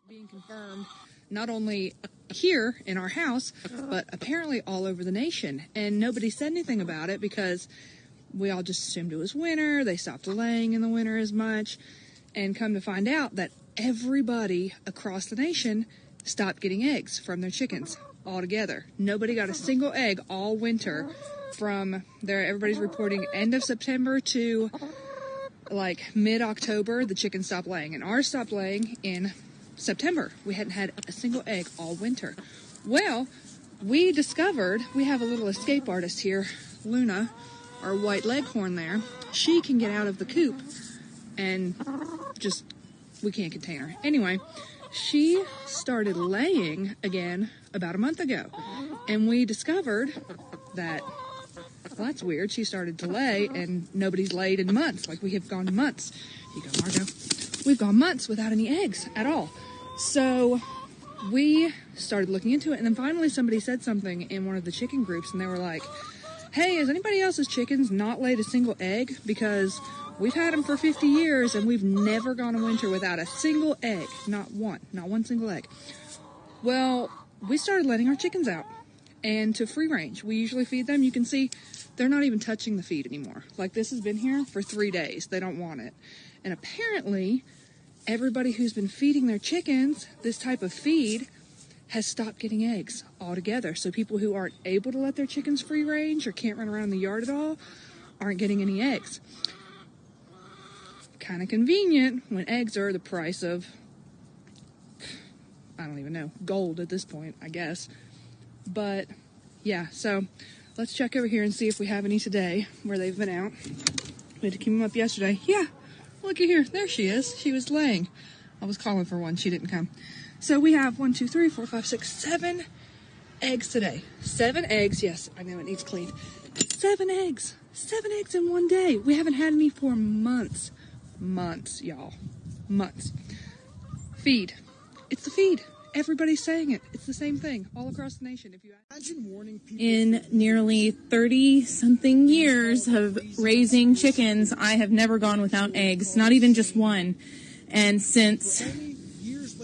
Being confirmed not only here in our house, but apparently all over the nation. And nobody said anything about it because we all just assumed it was winter. They stopped laying in the winter as much. And come to find out that everybody across the nation stopped getting eggs from their chickens altogether. Nobody got a single egg all winter from there. Everybody's reporting end of September to like mid-October, the chickens stopped laying. And ours stopped laying in September. We hadn't had a single egg all winter. Well, we discovered, we have a little escape artist here, Luna, our white leghorn there. She can get out of the coop and just, we can't contain her. Anyway, she started laying again about a month ago. And we discovered that, well, that's weird. She started to lay and nobody's laid in months. Like, we have gone months. Here you go, Margo. We've gone months without any eggs at all. So we started looking into it, and then finally somebody said something in one of the chicken groups, and they were like, hey, has anybody else's chickens not laid a single egg? Because we've had them for 50 years, and we've never gone a winter without a single egg. Not one single egg. Well, we started letting our chickens out, and to free range. We usually feed them. You can see they're not even touching the feed anymore. Like, this has been here for 3 days. They don't want it. And apparently, everybody who's been feeding their chickens this type of feed has stopped getting eggs altogether. So people who aren't able to let their chickens free range or can't run around the yard at all aren't getting any eggs. Kind of convenient when eggs are the price of, I don't even know, gold at this point, I guess. But yeah, so let's check over here and see if we have any today where they've been out. We had to keep them up yesterday. Yeah. Look at here. There she is. She was laying. I was calling for one. She didn't come. So we have 1, 2, 3, 4, 5, 6, 7 eggs today. 7 eggs. Yes, I know it needs cleaned. 7 eggs. 7 eggs in one day. We haven't had any for months. Months, y'all. Months. Feed. It's the feed. Everybody's saying it. It's the same thing all across the nation. If you imagine warning people. In nearly 30-something years of raising chickens, I have never gone without eggs, not even just one. And since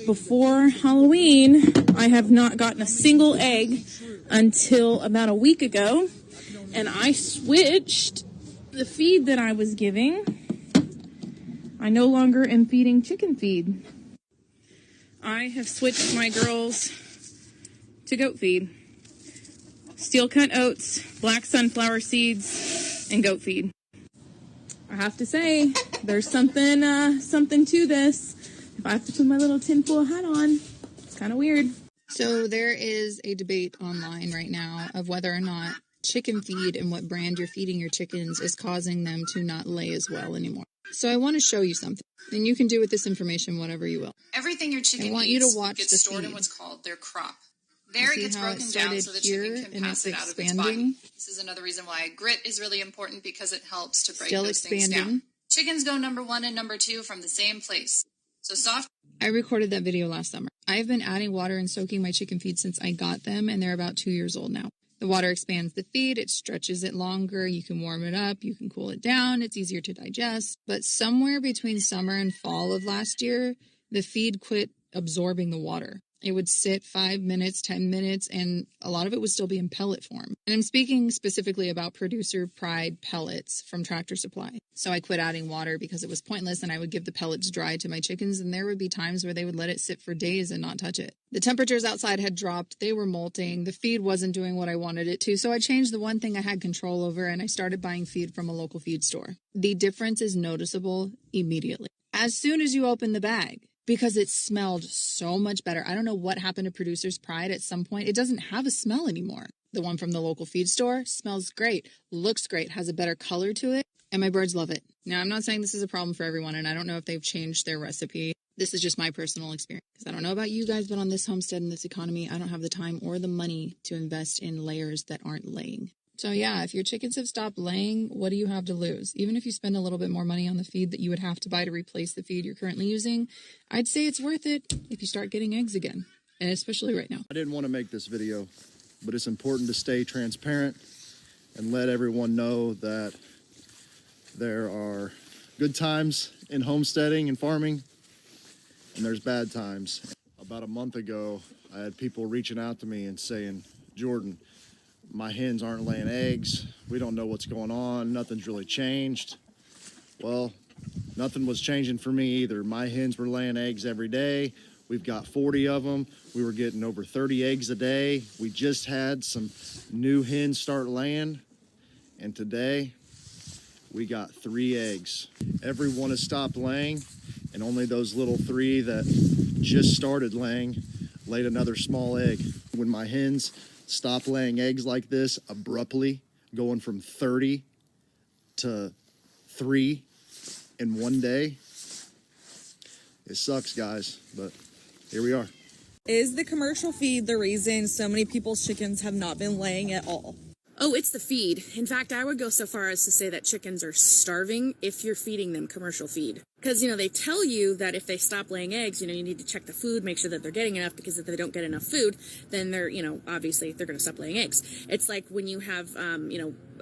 before Halloween, I have not gotten a single egg until about a week ago. And I switched the feed that I was giving. I no longer am feeding chicken feed. I have switched my girls to goat feed. Steel cut oats, black sunflower seeds, and goat feed. I have to say, there's something to this. If I have to put my little tinfoil hat on, it's kind of weird. So there is a debate online right now of whether or not chicken feed and what brand you're feeding your chickens is causing them to not lay as well anymore. So I want to show you something, and you can do with this information whatever you will. Everything your chicken eats gets stored in what's called their crop. There it gets broken down so the chicken can pass it out of its body. This is another reason why grit is really important, because it helps to break those things down. Chickens go number 1 and number 2 from the same place. So soft. I recorded that video last summer. I've been adding water and soaking my chicken feed since I got them, and they're about 2 years old now. The water expands the feed, it stretches it longer, you can warm it up, you can cool it down, it's easier to digest. But somewhere between summer and fall of last year, the feed quit absorbing the water. It would sit 5 minutes, 10 minutes, and a lot of it would still be in pellet form. And I'm speaking specifically about Producer Pride pellets from Tractor Supply. So I quit adding water because it was pointless, and I would give the pellets dry to my chickens, and there would be times where they would let it sit for days and not touch it. The temperatures outside had dropped, they were molting, the feed wasn't doing what I wanted it to, so I changed the one thing I had control over, and I started buying feed from a local feed store. The difference is noticeable immediately. As soon as you open the bag, because it smelled so much better. I don't know what happened to Producer's Pride at some point. It doesn't have a smell anymore. The one from the local feed store smells great, looks great, has a better color to it, and my birds love it. Now, I'm not saying this is a problem for everyone, and I don't know if they've changed their recipe. This is just my personal experience. Because I don't know about you guys, but on this homestead and this economy, I don't have the time or the money to invest in layers that aren't laying. So yeah, if your chickens have stopped laying, what do you have to lose? Even if you spend a little bit more money on the feed that you would have to buy to replace the feed you're currently using, I'd say it's worth it if you start getting eggs again, and especially right now. I didn't want to make this video, but it's important to stay transparent and let everyone know that there are good times in homesteading and farming, and there's bad times. About a month ago, I had people reaching out to me and saying, Jordan, my hens aren't laying eggs. We don't know what's going on. Nothing's really changed. Well, nothing was changing for me either. My hens were laying eggs every day. We've got 40 of them. We were getting over 30 eggs a day. We just had some new hens start laying, and today we got 3 eggs. Every one has stopped laying, and only those little 3 that just started laying laid another small egg. When my hens stop laying eggs like this abruptly, going from 30 to 3 in one day, it sucks, guys, but here we are. Is the commercial feed the reason so many people's chickens have not been laying at all? Oh, it's the feed. In fact, I would go so far as to say that chickens are starving if you're feeding them commercial feed. Because, they tell you that if they stop laying eggs, you need to check the food, make sure that they're getting enough, because if they don't get enough food, then they're, obviously they're going to stop laying eggs. It's like when you have,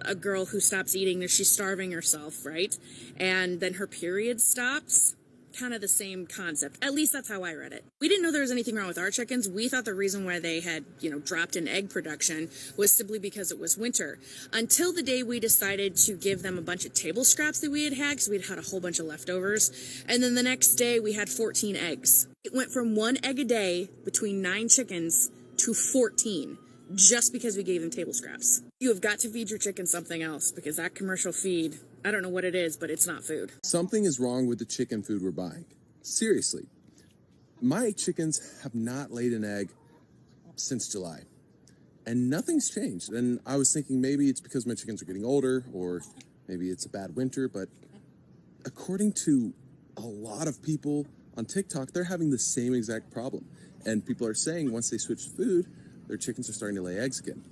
a girl who stops eating, she's starving herself, right? And then her period stops. Kind of the same concept. At least that's how I read it. We didn't know there was anything wrong with our chickens. We thought the reason why they had, dropped in egg production was simply because it was winter. Until the day we decided to give them a bunch of table scraps that we had because we'd had a whole bunch of leftovers. And then the next day we had 14 eggs. It went from 1 egg a day between 9 chickens to 14. Just because we gave them table scraps. You have got to feed your chickens something else, because that commercial feed, I don't know what it is, but it's not food. Something is wrong with the chicken food we're buying. Seriously. My chickens have not laid an egg since July, and nothing's changed. And I was thinking maybe it's because my chickens are getting older, or maybe it's a bad winter, but according to a lot of people on TikTok, they're having the same exact problem. And people are saying once they switch food, their chickens are starting to lay eggs again.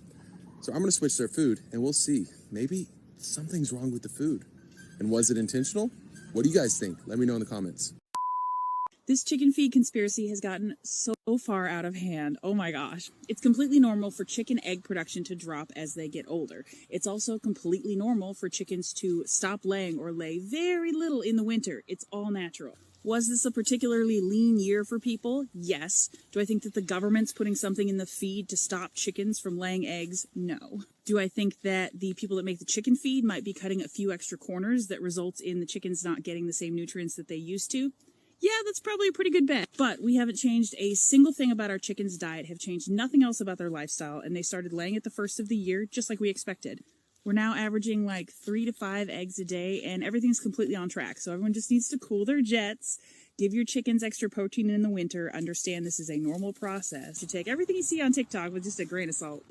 So I'm going to switch their food, and we'll see. Maybe something's wrong with the food. And was it intentional? What do you guys think? Let me know in the comments. This chicken feed conspiracy has gotten so far out of hand. Oh my gosh. It's completely normal for chicken egg production to drop as they get older. It's also completely normal for chickens to stop laying or lay very little in the winter. It's all natural. Was this a particularly lean year for people? Yes. Do I think that the government's putting something in the feed to stop chickens from laying eggs? No. Do I think that the people that make the chicken feed might be cutting a few extra corners that results in the chickens not getting the same nutrients that they used to? Yeah, that's probably a pretty good bet. But we haven't changed a single thing about our chickens' diet, have changed nothing else about their lifestyle, and they started laying at the first of the year, just like we expected. We're now averaging like 3 to 5 eggs a day, and everything's completely on track. So everyone just needs to cool their jets, give your chickens extra protein in the winter, understand this is a normal process. To take everything you see on TikTok with just a grain of salt.